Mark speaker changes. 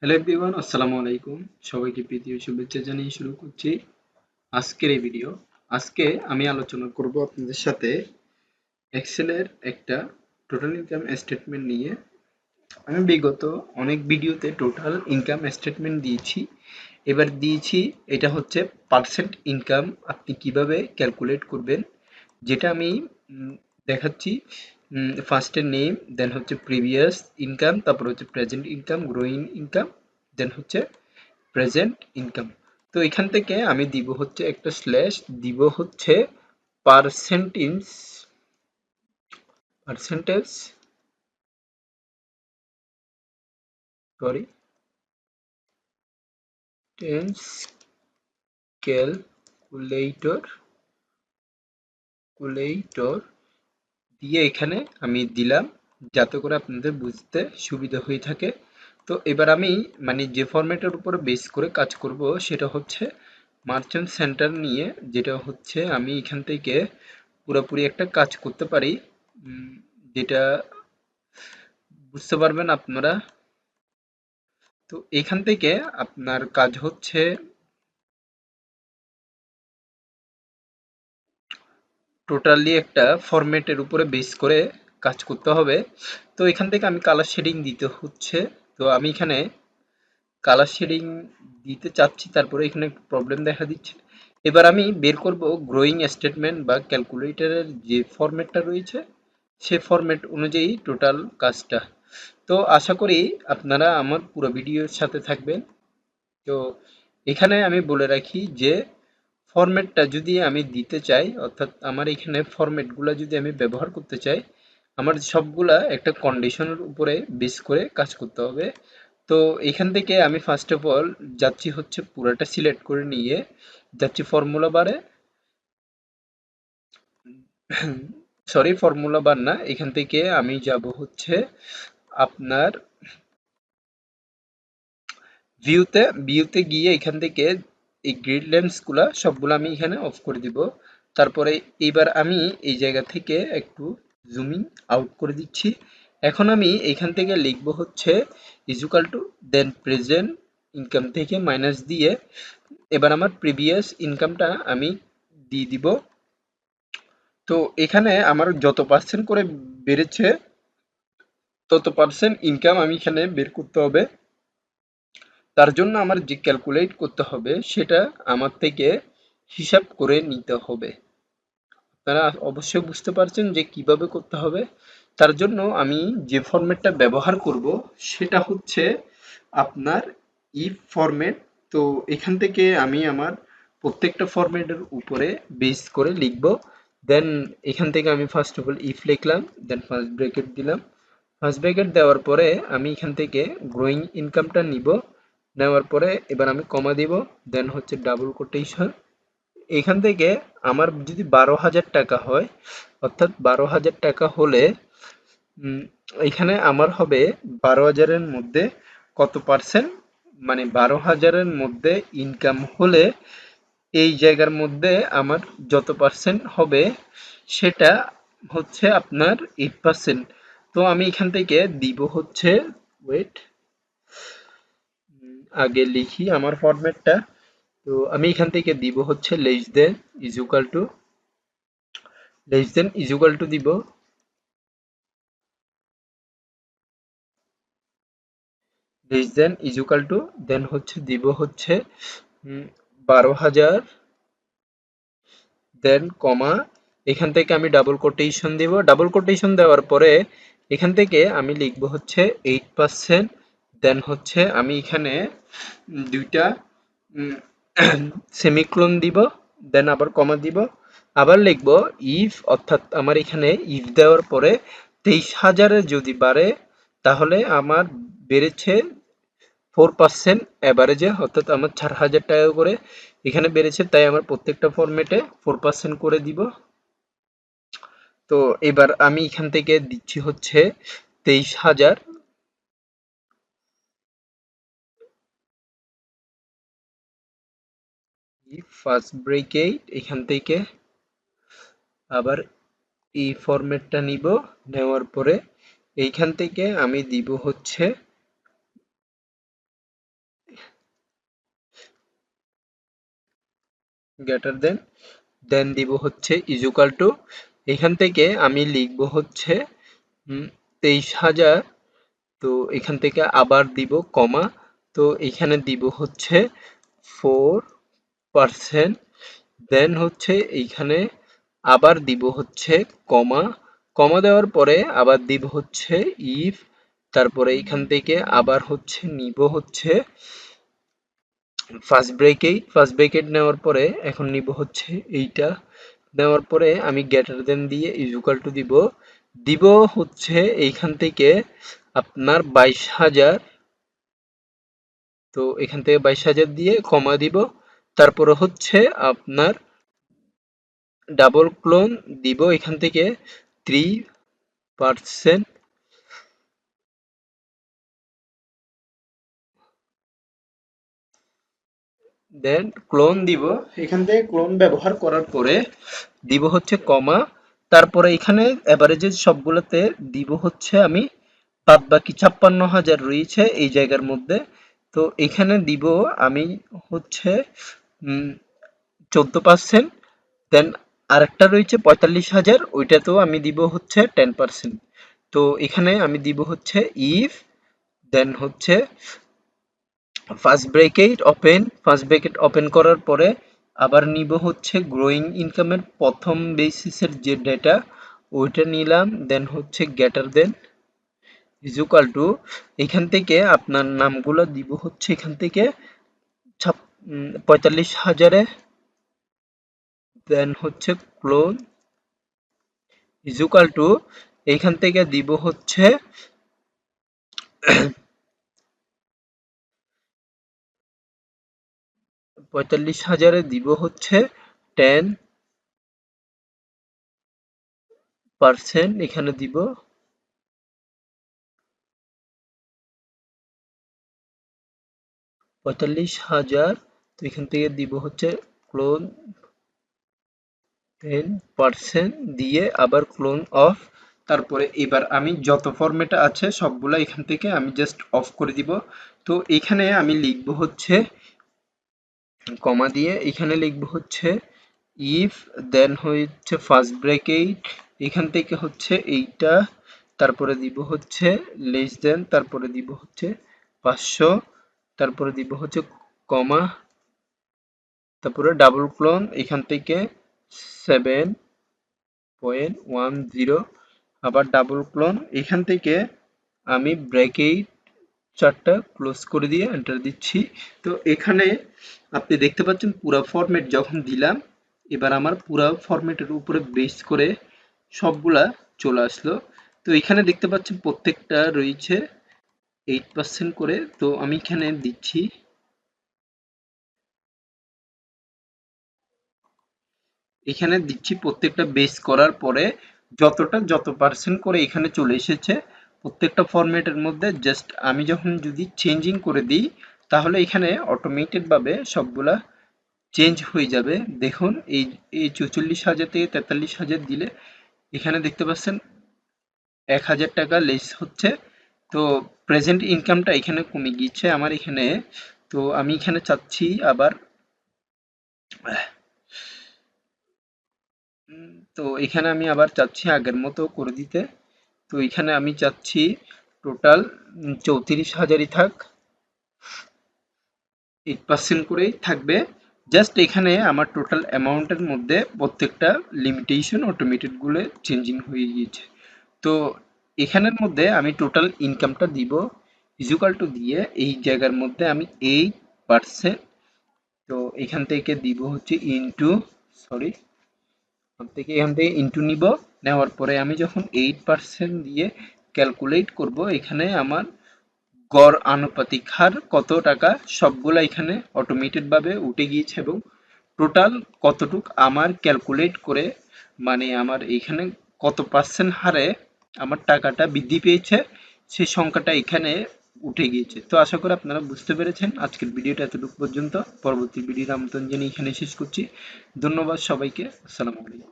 Speaker 1: Hello everyone, আসসালামু আলাইকুম। সবাইকে প্রীতি ও শুভেচ্ছা জানিয়ে শুরু করছি আজকের এই ভিডিও। আজকে আমি আলোচনা করব আপনাদের সাথে এক্সেলের একটা টোটাল ইনকাম স্টেটমেন্ট নিয়ে। আমি বিগত অনেক ভিডিওতে টোটাল ইনকাম স্টেটমেন্ট দিয়েছি। এবার দিয়েছি এটা হচ্ছে পার্সেন্ট ইনকাম আপনি কিভাবে ক্যালকুলেট করবেন, যেটা আমি দেখাচ্ছি। ফার্স্টে নেম, দেন হচ্ছে প্রিভিয়াস ইনকাম, তারপর হচ্ছে প্রেজেন্ট ইনকাম, গ্রোয়িং ইনকাম, দেন হচ্ছে প্রেজেন্ট ইনকাম। তো এখান থেকে আমি দিব হচ্ছে একটা স্ল্যাশ, দিব হচ্ছে পার্সেন্টেজ, পার্সেন্টেজ সরি টেন্স ক্যালকুলেটর কুলেটর দিয়ে এখানে আমি দিলাম, যাতে করে আপনাদের বুঝতে সুবিধা হয়ে থাকে। তো এবার আমি মানে যে ফরম্যাটের উপর বেস করে কাজ করব সেটা হচ্ছে মার্চেন্ট সেন্টার নিয়ে, যেটা হচ্ছে আমি এখান থেকে পুরোপুরি একটা কাজ করতে পারি, যেটা বুঝতে পারবেন আপনারা। তো এখান থেকে আপনার কাজ হচ্ছে টোটালি একটা ফরম্যাটের উপরে বেস করে কাজ করতে হবে। তো এখান থেকে আমি কালার শেডিং দিতে হচ্ছে। তো আমি এখানে কালার শেডিং দিতে চাচ্ছি, তারপরে এখানে একটু প্রবলেম দেখা দিচ্ছে। এবার আমি বের করব গ্রোয়িং স্টেটমেন্ট বা ক্যালকুলেটরের যে ফরম্যাটটা রয়েছে সে ফরম্যাট অনুযায়ী টোটাল কাজটা। তো আশা করি আপনারা আমার পুরো ভিডিওর সাথে থাকবেন। তো এখানে আমি বলে রাখি যে ফরম্যাটটা যদি আমি দিতে চাই, অর্থাৎ আমার এখানে ফরম্যাটগুলো যদি আমি ব্যবহার করতে চাই, আমার সবগুলা একটা কন্ডিশনের উপরে বেস করে কাজ করতে হবে। তো এখান থেকে আমি ফার্স্ট অফ অল যাচ্ছি হচ্ছে পুরাটা সিলেক্ট করে নিয়ে যাচ্ছি ফর্মুলা বারে, সরি ফর্মুলা বার না, এখান থেকে আমি যাব হচ্ছে আপনার ভিউতে গিয়ে এখান থেকে এই গ্রিড লেন্স গুলা সবগুলো আমি এখানে অফ করে দিব। তারপরে এবার আমি এই জায়গা থেকে একটু জুমিং আউট করে দিচ্ছি। এখন আমি এখান থেকে লিখব হচ্ছে equal to, then present income থেকে মাইনাস দিয়ে এবার আমার প্রিভিয়াস ইনকামটা আমি দিয়ে দিব। তো এখানে আমার যত পার্সেন্ট করে বেড়েছে তত পার্সেন্ট ইনকাম আমি এখানে বের করতে হবে। তার জন্য আমার যে ক্যালকুলেট করতে হবে সেটা আমার থেকে হিসাব করে নিতে হবে। আপনারা অবশ্যই বুঝতে পারছেন যে কিভাবে করতে হবে। তার জন্য আমি যে ফরম্যাটটা ব্যবহার করব সেটা হচ্ছে আপনার ইফ ফরম্যাট। তো এখান থেকে আমি আমার প্রত্যেকটা ফরম্যাটের উপরে বেস করে লিখব। দেন এখান থেকে আমি ফার্স্ট অফ অল ইফ লিখলাম, দেন ফার্স্ট ব্র্যাকেট দিলাম। ফার্স্ট ব্র্যাকেট দেওয়ার পরে আমি এখান থেকে গ্রোয়িং ইনকামটা নিব, নেওয়ার পরে এবার আমি কমা দিব, দেন হচ্ছে ডাবল কোটেশন। এখান থেকে আমার যদি 12,000 টাকা হয়, অর্থাৎ 12,000 টাকা হলে উম, এখানে আমার হবে 12,000-এর মধ্যে কত পার্সেন্ট, মানে 12,000-এর মধ্যে ইনকাম হলে এই জায়গার মধ্যে আমার যত পার্সেন্ট হবে সেটা হচ্ছে আপনার 8%। তো আমি এখান থেকে দিব হচ্ছে, ওয়েট, আগে লিখি আমার ফরম্যাটটা। তো আমি এখান থেকে দিব হচ্ছে less than is equal to দিব less than is equal to, then হচ্ছে দিব হচ্ছে 12,000, দেন কমা, এখান থেকে আমি ডাবল কোটেশন দিব। ডাবল কোটেশন দেওয়ার পরে এখান থেকে আমি লিখব হচ্ছে 8%। দেন হচ্ছে আমি এখানে দুইটা সেমিক্লোন দিব, দেন আবার কমা দিব, আবার লিখব ইফ, অর্থাৎ আমার এখানে ইফ দেওয়ার পরে 23,000-এ যদি বাড়ে তাহলে আমার বেড়েছে 4% অ্যাভারেজে, অর্থাৎ আমার 4,000 টাকা করে এখানে বেড়েছে, তাই আমার প্রত্যেকটা ফরম্যাটে 4% করে দিব। তো এবার আমি এখান থেকে দিচ্ছি হচ্ছে 23,000, ফার্স্ট ব্রেকেট এখান থেকে আবার এই ফরম্যাটটা নিব, নেওয়ার পরে এইখান থেকে আমি দিব হচ্ছে গ্রেটার দেন, দেন দিব হচ্ছে ইকুয়াল টু, এখান থেকে আমি লিখব হচ্ছে 23,000। তো এখান থেকে আবার দিব কমা, তো এখানে দিব হচ্ছে 4%। দেন হচ্ছে এইখানে আবার দিব হচ্ছে কমা, কমা দেওয়ার পরে আবার দিব হচ্ছে ইফ, তারপরে এখান থেকে আবার হচ্ছে নিব হচ্ছে ফার্স্ট ব্রেকেট নেওয়ার পরে এখন নিব হচ্ছে এইটা, দেওয়ার পরে আমি গ্রেটার দেন দিয়ে ইকুয়াল টু দিব, দিব হচ্ছে এইখান থেকে আপনার 22,000। তো এখান থেকে 22,000 দিয়ে কমা দিব, তারপরে হচ্ছে আপনার ডাবল ক্লোন দিব এখান থেকে 3%। দেন ক্লোন দিব, এখান থেকে ক্লোন ব্যবহার করার পরে দিব হচ্ছে কমা, তারপরে এখানে এভারেজের সবগুলোতে দিব হচ্ছে আমি বাদ বাকি 56,000 রয়েছে এই জায়গার মধ্যে, তো এখানে দিব আমি হচ্ছে 14%। দেন আরেকটা রয়েছে 45,000, ওইটাতেও আমি দিব হচ্ছে 10%। তো এখানে আমি দিব হচ্ছে ইফ, দেন হচ্ছে ফার্স্ট ব্রেকেট ওপেন করার পরে আবার নিব হচ্ছে গ্রোয়িং ইনকামের প্রথম বেসিসের যে ডেটা ওইটা নিলাম, দেন হচ্ছে গ্রেটার দেন ইকুয়াল টু, এখান থেকে আপনার নামগুলো দিব হচ্ছে এখান থেকে 45,000-এ, দেন হচ্ছে ক্লোন ইকুয়াল টু, এইখান থেকে দিব হচ্ছে 45,000-এ দিব হচ্ছে 10%, এখানে দিব 45,000। তো এখান থেকে দিব হচ্ছে ক্লোন 10% দিয়ে আবার ক্লোন অফ, তারপরে এবার আমি যত ফরম্যাট আছে সবগুলা এখান থেকে আমি জাস্ট অফ করে দিব। তো এখানে আমি লিখব হচ্ছে কমা দিয়ে, এখানে লিখব হচ্ছে ইফ, দেন হচ্ছে ফার্স্ট ব্রেকেট, এখান থেকে হচ্ছে এইটা, তারপরে দিব হচ্ছে লেস দেন, তারপরে দিব হচ্ছে 500, তারপরে দিব হচ্ছে কমা, তারপরে ডাবল ক্লোন এখান থেকে 7.10, আবার ডাবল ক্লোন এখান থেকে আমি ব্রেকেট চারটা ক্লোজ করে দিয়ে এন্টার দিচ্ছি। তো এখানে আপনি দেখতে পাচ্ছেন পুরো ফরম্যাট যখন দিলাম, এবার আমার পুরো ফরম্যাটের উপরে বেস করে সবগুলা চলে আসলো। তো এখানে দেখতে পাচ্ছেন প্রত্যেকটা রয়েছে 8% করে, তো আমি এখানে দিচ্ছি, এখানে দিচ্ছি প্রত্যেকটা বেস করার পরে যত পার্সেন্ট করে এখানে চলে এসেছে প্রত্যেকটা ফরম্যাটের মধ্যে। জাস্ট আমি যখন যদি চেঞ্জিং করে দিই তাহলে এখানে অটোমেটেড ভাবে সবগুলা চেঞ্জ হয়ে যাবে। দেখুন এই এই 44,000 থেকে 43,000 দিলে এখানে দেখতে পাচ্ছেন 1,000 টাকা লেস হচ্ছে। তো প্রেজেন্ট ইনকামটা এখানে কমে গিয়েছে আমার এখানে। তো আমি এখানে চাচ্ছি আবার তো এখানে আমি আবার চাচ্ছি আগের মতো করে দিতে। তো এখানে আমি চাচ্ছি টোটাল 34,000-ই থাক, 8% করেই থাকবে। জাস্ট এখানে আমার টোটাল অ্যামাউন্টের মধ্যে প্রত্যেকটা লিমিটেশন অটোমেটেড গুলো চেঞ্জিং হয়ে গিয়েছে। তো এখানের মধ্যে আমি টোটাল ইনকামটা দিব ইকুয়াল টু দিয়ে এই জায়গার মধ্যে আমি 8%, তো এখান থেকে দিব হচ্ছে ইনটু, সরি, এখান থেকে ইনটু নিব, নেওয়ার পরে আমি যখন 8% দিয়ে ক্যালকুলেট করব এখানে আমার গড় আনুপাতিক হার কত টাকা সবগুলা এখানে অটোমেটেড ভাবে উঠে গিয়েছে এবং টোটাল কতটুক আমার ক্যালকুলেট করে মানে আমার এখানে কত পার্সেন্ট হারে আমার টাকাটা বৃদ্ধি পেয়েছে সেই সংখ্যাটা এখানে উঠে গিয়েছে। তো আশা করি আপনারা বুঝতে পেরেছেন। আজকের ভিডিওটা এতটুকু পর্যন্ত, পরবর্তী ভিডিওর আমন্ত্রণ জানিয়ে এখানে শেষ করছি। ধন্যবাদ সবাইকে, আসসালামু আলাইকুম।